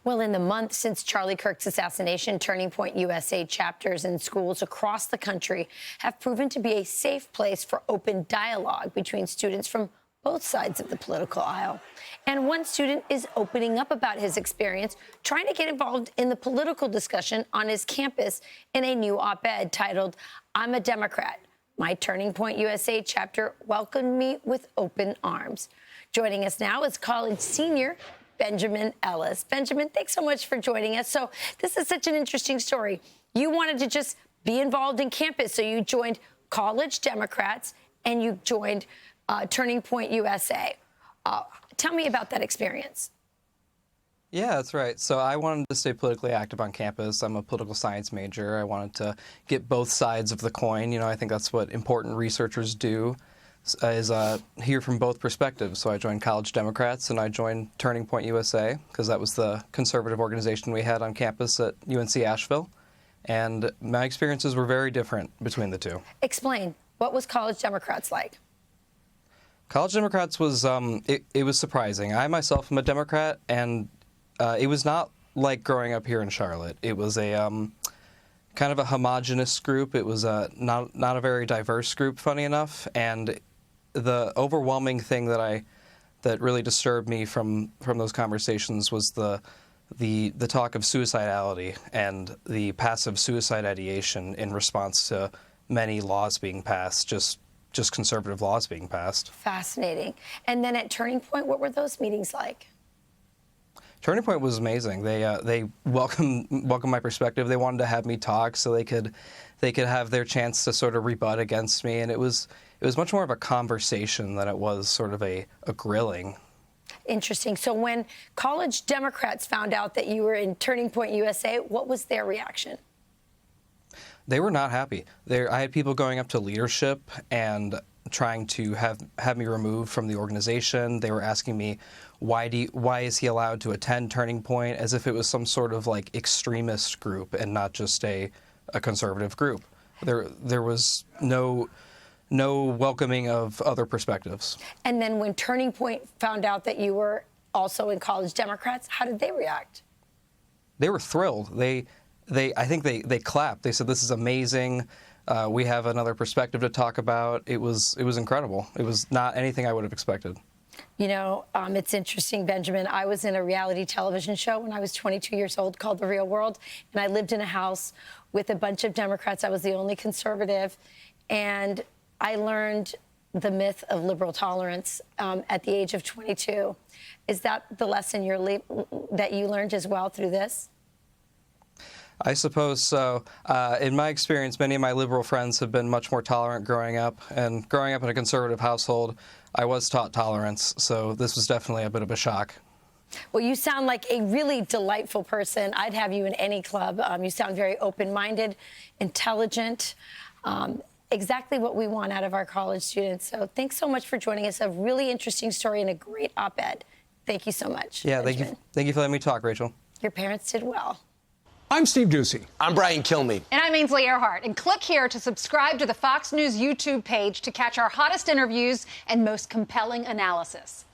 Well, in the month since Charlie Kirk's assassination, Turning Point USA chapters in schools across the country have proven to be a safe place for open dialogue between students from both sides of the political aisle. And one student is opening up about his experience trying to get involved in the political discussion on his campus in a new op-ed titled, "I'm a Democrat. My Turning Point USA chapter welcomed me with open arms." Joining us now is college senior Benjamin Ellis. Benjamin, thanks so much for joining us. So this is such an interesting story. You wanted to just be involved in campus, so you joined College Democrats and you joined Turning Point USA. Tell me about that experience. Yeah, that's right. So I wanted to stay politically active on campus. I'm a political science major. I wanted to get both sides of the coin. You know, I think that's what important researchers do, is hear from both perspectives. So I joined College Democrats and I joined Turning Point USA because that was the conservative organization we had on campus at UNC Asheville. And my experiences were very different between the two. Explain. What was College Democrats like? College Democrats was, it was surprising. I myself am a Democrat, and it was not like growing up here in Charlotte. It was a kind of a homogenous group. It was not a very diverse group, funny enough. And the overwhelming thing that really disturbed me from those conversations was the talk of suicidality and the passive suicide ideation in response to many laws being passed, just conservative laws being passed. Fascinating. And then at Turning Point, what were those meetings like? Turning Point was amazing. They welcomed my perspective. They wanted to have me talk so they could have their chance to sort of rebut against me, and it was much more of a conversation than it was sort of a grilling. Interesting. So when College Democrats found out that you were in Turning Point USA, what was their reaction? They were not happy. I had people going up to leadership and trying to have me removed from the organization. They were asking me, why is he allowed to attend Turning Point, as if it was some sort of like extremist group and not just a conservative group. There was no welcoming of other perspectives. And then when Turning Point found out that you were also in College Democrats, how did they react? They were thrilled. I think they clapped. They said, "This is amazing. We have another perspective to talk about." It was incredible. It was not anything I would have expected. You know, it's interesting, Benjamin. I was in a reality television show when I was 22 years old called The Real World, and I lived in a house with a bunch of Democrats. I was the only conservative, and I learned the myth of liberal tolerance at the age of 22. Is that the lesson that you learned as well through this? I suppose so. In my experience, many of my liberal friends have been much more tolerant growing up. And growing up in a conservative household, I was taught tolerance. So this was definitely a bit of a shock. Well, you sound like a really delightful person. I'd have you in any club. You sound very open-minded, intelligent, exactly what we want out of our college students. So thanks so much for joining us. A really interesting story and a great op-ed. Thank you so much. Yeah, thank you for letting me talk, Rachel. Your parents did well. I'm Steve Ducey. I'm Brian Kilmeade. And I'm Ainsley Earhart. And click here to subscribe to the Fox News YouTube page to catch our hottest interviews and most compelling analysis.